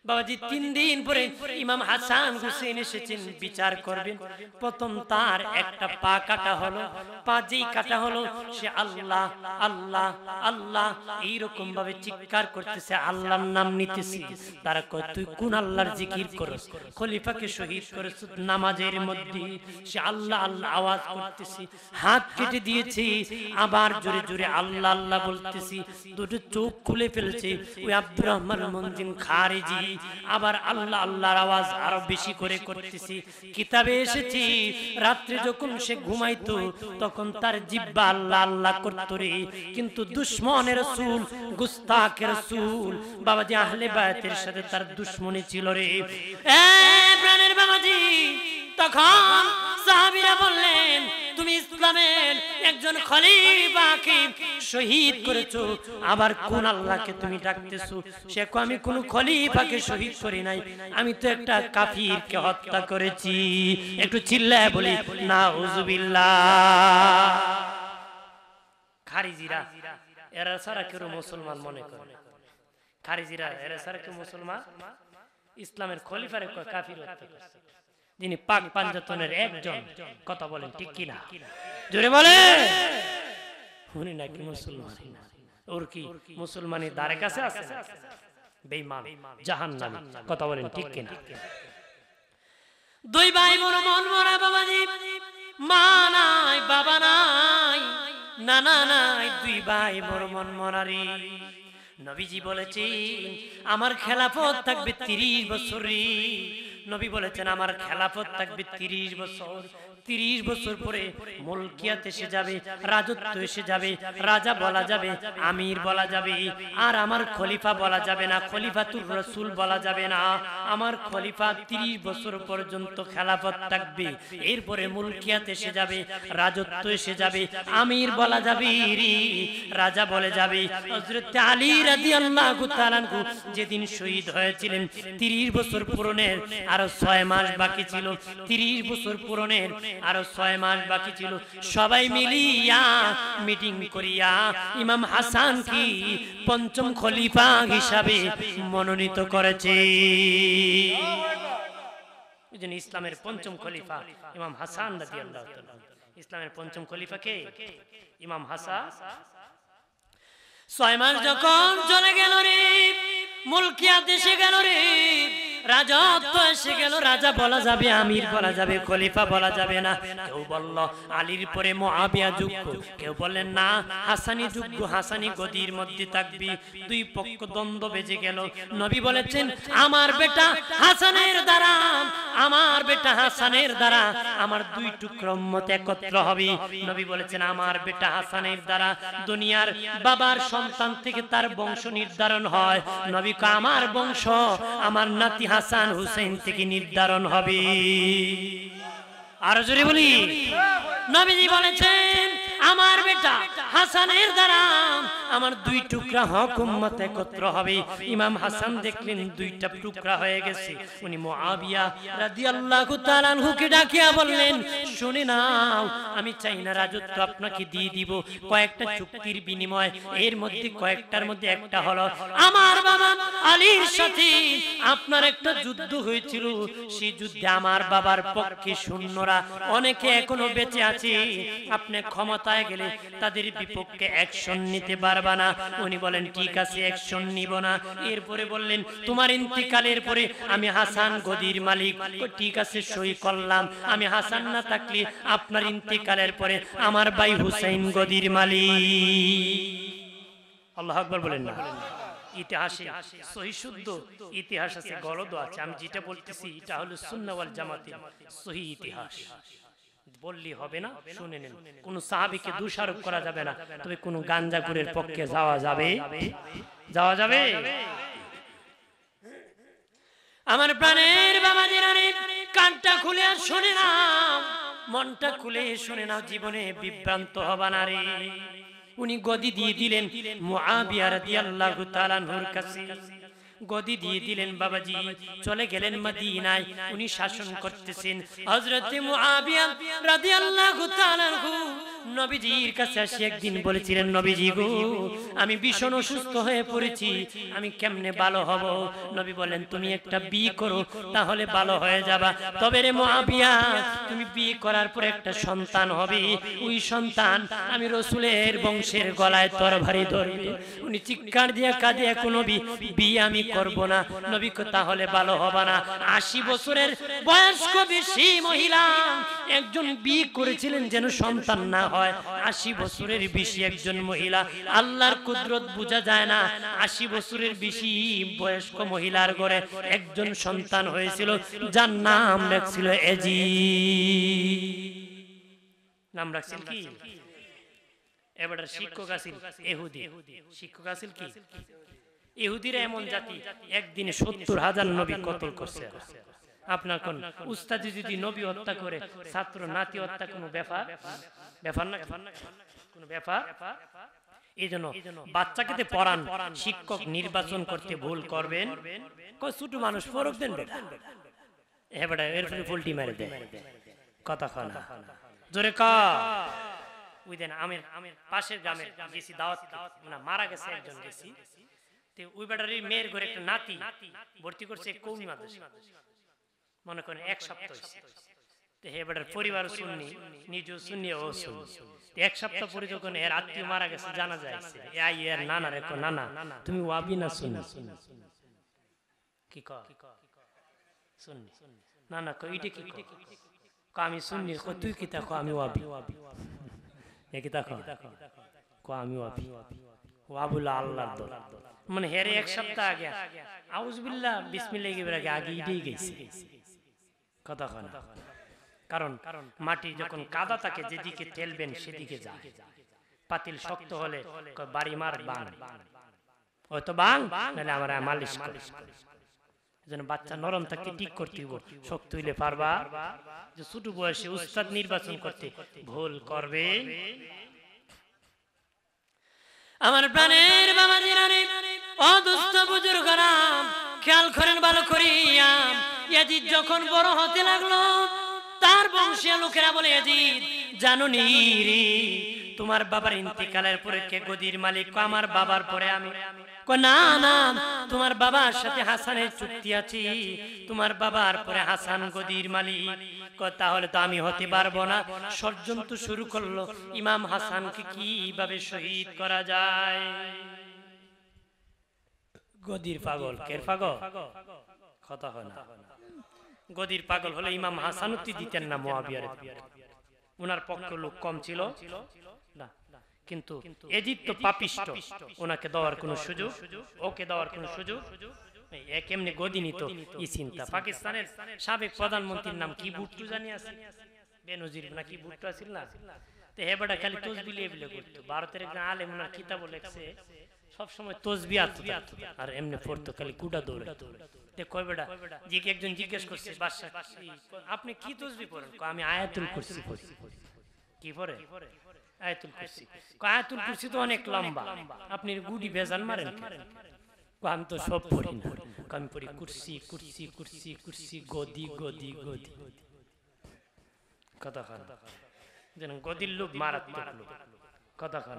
বাবাজি। ৩ দিন পরে ইমাম হাসান হুসেন এসেছেন বিচার করবেন। প্রথম তার একটা পা কাটা হলো, পা যেই কাটা হলো সে আল্লাহ আল্লাহ আল্লাহ এইরকম ভাবে চিৎকার করতেছে, আল্লাহর নাম নিতেছে। তারা কয়, তুই কোন আল্লাহর জিকির করস? খলিফাকে শহীদ করেছ নামাজের মধ্যে, সে আল্লাহ আল্লাহ আওয়াজ করতেছি, হাত কেটে দিয়েছে, আবার জোরে জোরে আল্লাহ আল্লাহ বলতেছি, দুটো চোখ খুলে ফেলছে। ওই আব্দুর রহমান মঞ্জিল খারিজি আবার আল্লাহ আল্লাহর আওয়াজ আরো বেশি করে করতেছি। কিতাবে এসেছি রাত্রে যখন সে ঘুমাইতো তখন তার জিহ্বা আল্লাহ আল্লাহ করতো রে। কিন্তু দুশমনের রাসূল, গুস্তাখের রাসূল বাবাজি আহলে বায়াতের সাথে তার দুশমনি ছিল রে। এ প্রাণের বাবাজি, তখন সাহাবীরা বললেন, তুমি ইসলামের একজন খলিফাকে শহীদ করেছো, আবার কোন আল্লাহকে তুমি ডাকতেছো? সে কো, আমি কোন খলিফাকে শহীদ করি নাই, আমি তো একটা কাফিরকে হত্যা করেছি। একটু চিল্লায় বলি নাউজুবিল্লাহ। খারিজিরা এরা সারা কেউ মুসলমান মনে করে, খারিজিরা এরা সারা কেউ মুসলমান, ইসলামের খলিফার কাফির হত্যা করছে, যিনি পাক পাঞ্জাতনের একজন। কথা বলেন ঠিক কিনা? জোরে বলে। উনি নাকি মুসলমান, ওর কি মুসলমানের দ্বারে কাছে আছে? বেঈমান, জাহান্নামী। কথা বলেন ঠিক কিনা? দুই ভাই বড় মন মরা বাবাজি, মা নাই বাবা নাই নানা নাই, দুই ভাই বড় মন মরারি। নবীজি বলেছেন আমার খেলাফত থাকবে 30 বছর। নবী বলেছেন আমার খেলাফত থাকবে 30 বছর। 30 বছর পরে মুলকিয়াত এসে যাবে, রাজত্ব এসে যাবে, রাজা বলা যাবে, আমির বলা যাবে, আর আমার খলিফা বলা যাবে না, খলিফাতুর রাসূল বলা যাবে না। আমার খলিফা 30 বছর পর্যন্ত খেলাফত থাকবে। এরপরে মুলকিয়াত এসে যাবে, রাজত্ব এসে যাবে, আমির বলা যাবে, রাজা বলে যাবে। হযরত আলী রাদিয়াল্লাহু তাআলা আনহু যেদিন শহীদ হয়েছিলেন 30 বছর পূরণের আরো 6 মাস বাকি ছিল। 30 বছর পূরণের আরো 6 মাস বাকি ছিল। সবাই মিলিয়া মিটিং করিয়া ইমাম হাসান কি পঞ্চম খলিফা হিসাবে মনোনীত করেছে। এইজন্য ইসলামের পঞ্চম খলিফা ইমাম হাসান রাদিয়াল্লাহু তাআলা। ইসলামের পঞ্চম খলিফা কে? ইমাম হাসান। 6 মাস যখন চলে গেল রে, মুলকিয়াত এসে গেল রে, রাজত্ব এসে গেল, রাজা বলা যাবে, আমির বলা যাবে, খলিফা বলা যাবে না। কেউ বলল আলীর পরে মুআবিয়া যোগ্য, কেউ বললেন না হাসানি যোগ্য, হাসানি গদির মধ্যে থাকবি। দুই পক্ষ দ্বন্দ্ব বেজে গেল। নবী বলেছেন আমার বেটা হাসানের দ্বারা, আমার বেটা হাসানের দ্বারা আমার 2 টুকরা উম্মত একত্র হবে। নবী বলেছেন আমার বেটা হাসানের দ্বারা দুনিয়ার বাবার সন্তান থেকে তার বংশ নির্ধারণ হয়। নবী কয় আমার বংশ আমার নাতি হাসান হুসাইন থেকে নির্ধারণ হবে। আর জোরে বলি। নবীজি বলেছেন আমার বেটা হাসানের দ্বারা আমার 2 টুকরা হক উম্মত একত্র হবে। ইমাম হাসান দেখলেন 2টা টুকরা হয়ে গেছে। উনি মুআবিয়া রাদিয়াল্লাহু তাআলা আনহুকে ডাকিয়া বললেন শুনে নাও, আমি চাই না রাজত্ব আপনাকে দিয়ে দিব, কয়েকটা চুক্তির বিনিময়। এর মধ্যে কয়েকটার মধ্যে একটা হলো আমার বাবা আলীর সাথে আপনার একটা যুদ্ধ হয়েছিল। সেই যুদ্ধে আমার বাবার পক্ষে সৈন্যরা অনেকে এখনো বেঁচে আছে। আপনি ক্ষমতায় গেলে তাদের বিপক্ষে অ্যাকশন নিতে পারবা না। উনি বলেন ঠিক আছে অ্যাকশন নিব না। এরপরে বললেন তোমার ইন্তিকালের পরে আমি হাসান গদির মালিক। ঠিক আছে সই করলাম। আমি হাসান না থাকলে আপনার ইন্তিকালের পরে আমার ভাই হুসাইন গদির মালিক। আল্লাহু আকবার বলেন না। ইতিহাসে সহি শুদ্ধ ইতিহাস আছে, গলদ আছে। আমি যেটা বলতেছি এটা হলো সুন্নাহ ওয়াল জামাতের সহি ইতিহাস। বললি হবে না, শুনে নেন। কোন সাহাবীকে দোষারোপ করা যাবে না, তবে কোন গাঞ্জাখোরের পক্ষে যাওয়া যাবে, যাওয়া যাবে। আমার প্রাণের বাবাজিরা রে, কানটা খুলে শুনে নাও, মনটা খুলে শুনে নাও, জীবনে বিভ্রান্ত হবা না রে। উনি গদি দিয়ে দিলেন মুআবিয়া রাদিয়াল্লাহু তাআলা আনহুর কাছে। গদি দিয়ে দিলেন বাবাজি, চলে গেলেন মদিনায়। উনি শাসন করতেছেন। হযরত মুআবিয়া রাদিয়াল্লাহু তাআলা আনহু নবীজির কাছে এসে একদিন বলেছিলেন নবীজি গো, আমি ভীষণ অসুস্থ হয়ে পড়েছি, আমি কেমনে ভালো হব? নবী বলেন তুমি একটা বিয়ে করো, তাহলে ভালো হয়ে যাবা। তবে রে মুআবিয়া, তুমি বিয়ে করার পর একটা সন্তান হবে, ওই সন্তান আমি রাসূলের বংশের গলায় তরবারি ধরবে। উনি চিৎকার দিয়ে কাঁদে, কোনো বিয়ে আমি করব না। নবী কো তাহলে ভালো হবে না। 80 বছরের বয়স্ক বেশি মহিলা একজন বিয়ে করেছিলেন যেন সন্তান না হয়। হয় 80 বছরের বেশি একজন মহিলা, আল্লাহর কুদরত বোঝা যায় না। 80 বছরের বেশি বয়স্ক মহিলার ঘরে একজন সন্তান হয়েছিল, যার নাম রাখছিল নাম রাখছিল কি? এবার শিক্ষক আছিল ইহুদি। শিক্ষক আছিল কি? ইহুদিরা এমন জাতি, একদিনে 70,000 নবী কতল করছে। আপনার কোন উস্তাদ যদি নবী হত্যা করে, ছাত্র নাতি হত্যা কোনো ব্যাপার? ব্যাপার না, কোনো ব্যাপার? এই জন্য বাচ্চাকে পড়ান, শিক্ষক নির্বাচন করতে ভুল করবেন। ছোট মানুষ ফরক দেন বেটা, এবারে এর ফলে ফুলটি মেরে দেয়, কথা কয় না, জোরে কা ওই দেন। আমি পাশের গ্রামে গেছি দাওয়াত, না মারা গেছে একজন, গেছি ওই বেটার মেয়ের ঘরে একটা নাতি ভর্তি করছে কৌমি মাদ্রাসা, মনে করেন 1 সপ্তাহ এবার পরিবার শুননি, নিজেও শুনি ও শুনি। 1 সপ্তাহ পরে যখন এর আত্মীয় মারা গেছে জানা যায়, এর নানা রেখো, নানা তুমি ওয়াবি না শুনি? কি শুননি? নানা কো এটা কি? আমি শুননি। তুই কি দেখো? আমি ওয়াবি। কি দেখো? আমি ওয়াবি। ওয়াবুল্লাহ আল্লাহর দল। মানে হেরে 1 সপ্তাহ আগে আউযুবিল্লাহ বিসমিল্লাহ আগে আগে ইটেই গেছে, কথা কয় না। কারণ মাটি যখন কাদা থাকে, যেদিকে ঠেলবেন সেদিকে যায়। পাতিল শক্ত হলে বাড়ি মার বাং, হয়তো বাং নাহলে আমরা মালিশ করি। এজন্য বাচ্চা নরম থাকতে ঠিক করতে হবে, শক্ত হইলে পারবা। যে ছোট বয়সে উস্তাদ নির্বাচন করতে ভুল করবে। আমার প্রাণের বাবাজিরা রে, ও দুস্থ বুজুর্গরা, খেয়াল করেন ভালো করিয়া। ইয়াজিদ যখন বড় হতে লাগলো, তার বংশীয় লোকেরা বলে, ইয়াজিদ জানো নি রে, তোমার বাবার ইন্তিকালের পরে কে গদির মালিক? আমার বাবার পরে আমি। না না, তোমার বাবার সাথে হাসানের চুক্তি আছে, তোমার বাবার পরে হাসান গদির মালিক। তাহলে তো আমি হতে পারবো না। ষড়যন্ত্র শুরু করলো, ইমাম হাসানকে কিভাবে শহীদ করা যায়। গদির পাগল, কের পাগল? কথা হয় না। গদির পাগল হলে ইমাম হাসান উক্তি দিতেন না মুয়াবিয়ার। ওনার পক্ষে লোক কম ছিল না, কিন্তু এজিদ তো পাপিষ্ট, ওনাকে দেওয়ার কোনো সুযোগ, ওকে দেওয়ার কোনো সুযোগ কেমনে গদি নিত এই চিন্তা। পাকিস্তানের সাবেক প্রধানমন্ত্রীর নাম কি ভুট্টো জানি আছে, বেনজির নাকি ভুট্টো আছিল না? তো হেবাটা খালি তসবিহ বিলে করতো। ভারতের একজন আলেম ওনার কিতাব লেখছে, সবসময় তসবিহ আর এমনি পড়তো, খালি কুড়া দৌড়ে। কয় বেটা যে একজন জিজ্ঞেস করছে, বাদশা আপনি কি তসবিহ পড়েন? আমি আয়াতুল কুরসি পড়ি। কি পড়ে? আয়াতুল কুরসি। আয়াতুল কুরসি তো অনেক লম্বা, আপনি গুডি বেজান মারেন? আমি তো সব পড়ি না, আমি পড়ি কুরসি কুরসি কুরসি কুরসি, গদি গদি গদি। কথা খান যেন গদির লোক মারাত্মক লোক, কথা খান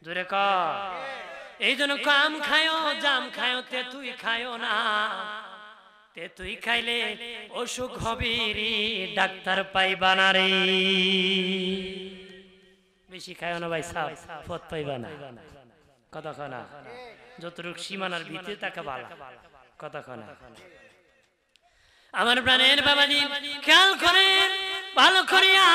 জোরে কা। এই জন্য কাম খায়ো জাম খায়ো তেতুই খায়ো না, তেতুই খাইলে অসুখ হবে রে, ডাক্তার পাইবা না রে। বেশি খায়ো না ভাই সাহেব, পথ পাইবা না, কথা খানা। যতটুকু সীমানার ভিতরে তাকে ভালো, কথা খানা। আমার প্রাণের বাবাজি খেয়াল করেন ভালো করিয়া।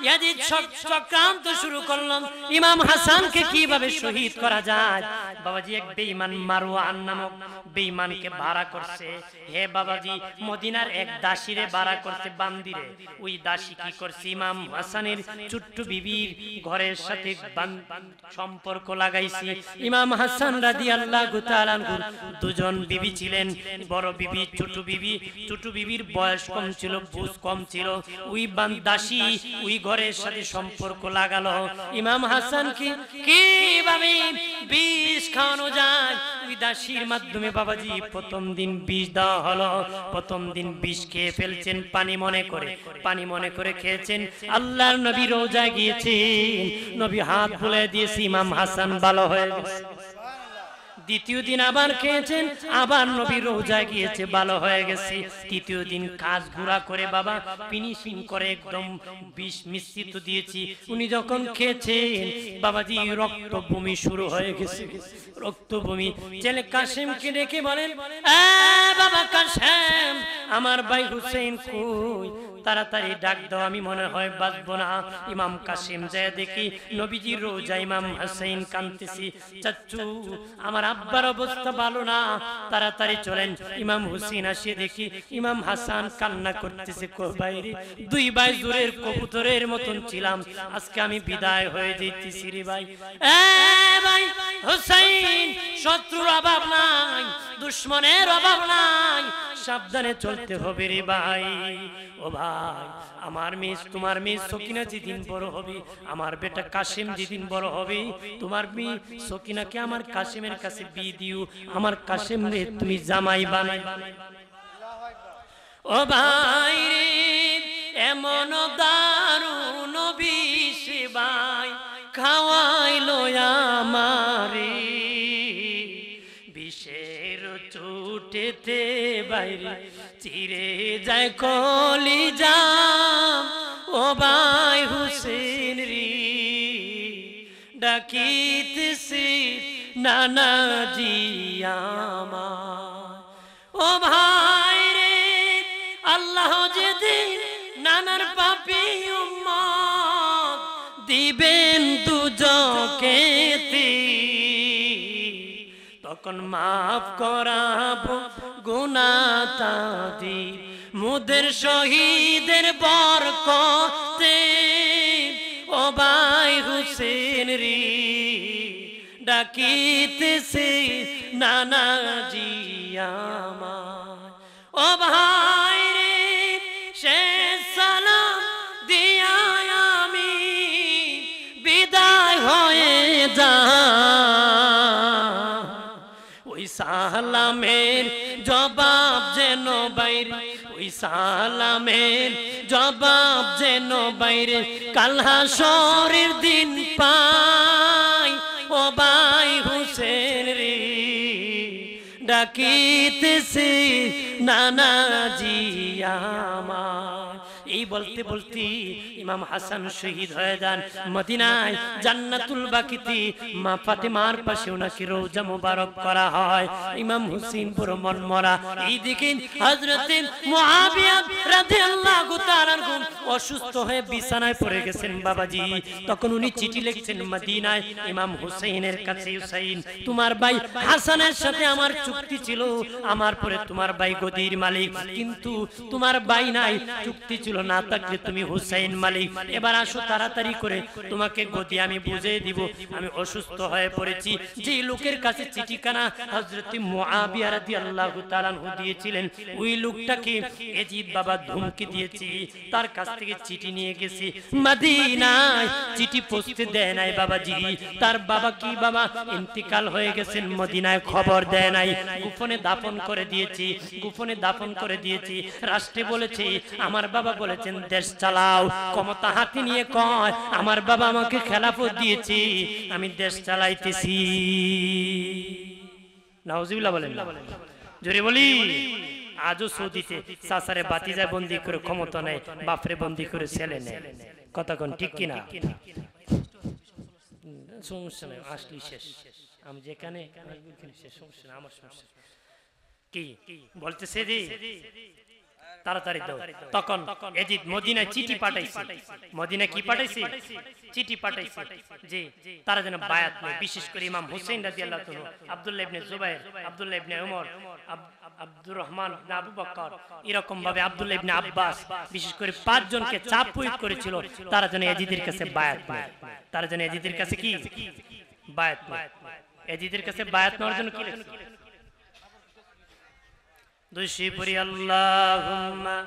ইয়াজিদ চক্রান্ত শুরু করলাম, ইমাম হাসানকে কিভাবে শহীদ করা যায়। বাবাজি এক বেঈমান মারওয়ান নামক বেঈমানকে ভাড়া করছে। হে বাবাজি, মদিনার এক দাসীরে ভাড়া করছে, বান্দিরে। ওই দাসী কি করছে, ইমাম হাসানের ছোট্ট বিবির ঘরের সাথে সম্পর্ক লাগাইছে। ইমাম হাসান রাদিয়াল্লাহু তাআলা আনহু দুজন বিবি ছিলেন, বড় বিবি ছোট বিবি। ছোট বিবির বয়স কম ছিল, বুঝ কম ছিল। ওই দাসী ওই ঘরের সাথে সম্পর্ক লাগালো। ইমাম হাসানকে কিভাবে বিষ খাওয়ানো যায়, ওই দাসীর মাধ্যমে বাবাজি প্রথম দিন বিষ দেওয়া হলো। প্রথম দিন বিষ খেয়ে ফেলছেন, পানি মনে করে খেয়েছেন। আল্লাহর নবী রোজায় গিয়েছেন, নবী হাত বুলিয়ে দিয়েছে, ইমাম হাসান ভালো হয়ে গেছে। দ্বিতীয় দিন আবার খেয়েছেন, আবার নবী রোজায় গিয়েছে, ভালো হয়ে গেছে। তৃতীয় দিন কাজ গুঁড়া করে বাবা ফিনিশিং করে একদম বিষ মিশ্রিত দিয়েছি। উনি যখন খেয়েছেন বাবাজি রক্ত বমি শুরু হয়ে গেছে, রক্ত বমি। ছেলে কাসেমকে ডেকে বলেন, বাবা কাসেম, আমার ভাই হুসেন কই? তাড়াতাড়ি ডাক দাও, আমি মনে হয় বাঁচবো না। ইমাম কাসিম যায় দেখি নবীজির রোজা ইমাম হুসাইন কাঁদতেছি, চাচু আমার আব্বার অবস্থা ভালো না, তাড়াতাড়ি চলেন। ইমাম হুসেন আসিয়ে দেখি ইমাম হাসান কান্না করতেছে, বাইরে দুই ভাই জোরের কবুতরের মতন ছিলাম, আজকে আমি বিদায় হয়ে যেতেছি রে ভাই। ভাই হুসাইন, শত্রুর অভাব নাই, দুশ্মনের অভাব নাই, সাবধানে চলতে হবে রে ভাই। ও ভাই, আমার মেয়ে তোমার মেয়ে সকিনা যেদিন বড় হবে, আমার বেটা কাসিম যেদিন বড় হবে, তোমার মেয়ে সকিনাকে আমার কাসিমের কাছে বিয়ে দিও, আমার কাসিম রে তুমি জামাই বানাই। ও ভাই রে, এমন দারুণ বিষ ভাই খাওয়াইলো আমারে, বিষের চুটেতে বাইরে চিরে যায় কলিজা। ও ভাই হুসেন রে, ডাকিতেছি নানাজি আমার। ও ভাই রে, আল্লাহ যেদিন নানার পাপী উম্মত দিবেন দুজকেতে, তখন মাফ করাবো গুনাহ তাদের মুদের শহীদের বরকতে। ও ভাই হুসেন রে, ডাকিতেছে নানাজি আমার। ও ভাই রে, শেষ সালাম দিয়া আমি বিদায় হয়ে যা, ওই সালামের জবাব যেন বাইরে, ওই সালামের জবাব যেন বাইরে কাল হাসরের দিন পাই। ও ভাই হুসেন রে, ডাকিতেছে নানাজি আমার। এই বলতে বলতে ইমাম হাসান শহীদ হয়ে যান মদিনায় জান্নাতুল বাকিতে, মা ফাতেমার পাশে ওনাকে রওজা মুবারক করা হয়। ইমাম হুসেন পুরো মনমরা। এইদিকে হযরতে মুআবিয়া রাদিয়াল্লাহু তাআলা অসুস্থ হয়ে বিছানায় পড়ে গেছেন বাবাজি। তখন উনি চিঠি লিখছেন মদিনায় ইমাম হুসাইনের কাছে, হুসাইন তোমার ভাই হাসানের সাথে আমার চুক্তি ছিল, আমার পরে তোমার ভাই গদির মালিক, কিন্তু তোমার ভাই নাই, চুক্তি ছিল না থাকলে তুমি হুসাইন মালিক। এবার আসো তাড়াতাড়ি করে তোমাকে গদি আমি বুঝিয়ে দিব, আমি অসুস্থ হয়ে পড়েছি। যে লোকের কাছে চিঠিখানা হযরত মুআবিয়া রাদিয়াল্লাহু তাআলা দিয়েছিলেন, ওই লোকটাকে এজিদ বাবা ধমকি দিয়েছি, তার কাছ থেকে চিঠি নিয়ে গেছি মদিনায়। চিঠি পৌঁছতে দেয় নাই বাবাজি, তার বাবা কি বাবা ইন্তিকাল হয়ে গেছেন মদিনায়, খবর দেয় নাই, গোপনে দাফন করে দিয়েছি, গোপনে দাফন করে দিয়েছি। রাষ্ট্রে বলেছে, আমার বাবা বলেছেন দেশ চালাও, ক্ষমতা হাতে নিয়ে কয় আমার বাবা আমাকে খেলাফত দিয়েছি, আমি দেশ চালাইতেছি। নাউজুবিল্লাহ বলেন, জোরে বলি। আজও সৌদিতে চাচারে বাতিজায় বন্দি করে ক্ষমতা নেয়, বাপরে বন্দি করে ছেলে নেয়। কথা কোন ঠিক কিনা? সমস্যা নেই, আসলি শেষ, আমি যেখানে সমস্যা না, আমার সমস্যা কি বলতেছে যে তাড়াতাড়ি দাও। তখন এজিদ মদিনায় চিঠি পাঠাইছে, মদিনায় কি পাঠাইছে? চিঠি পাঠাইছে যে তারা যেন বায়াত নেয়, বিশেষ করে ইমাম হুসাইন রাদিয়াল্লাহু তাআলা, আব্দুল্লাহ ইবনে জুবাইর, আব্দুল্লাহ ইবনে উমর, আব্দুর রহমান ইবনে আবু বকর, এরকম ভাবে আব্দুল্লাহ ইবনে আব্বাস, বিশেষ করে 5 জনকে চাপ প্রয়োগ করেছিল তারা যেন এজিদের কাছে বায়াত নেয়। তারা যেন এজিদের কাছে কি বায়াত নেয়। এজিদের কাছে বায়াত নেওয়ার জন্য কি লিখছে? দুশি পরি আল্লাহুম্মা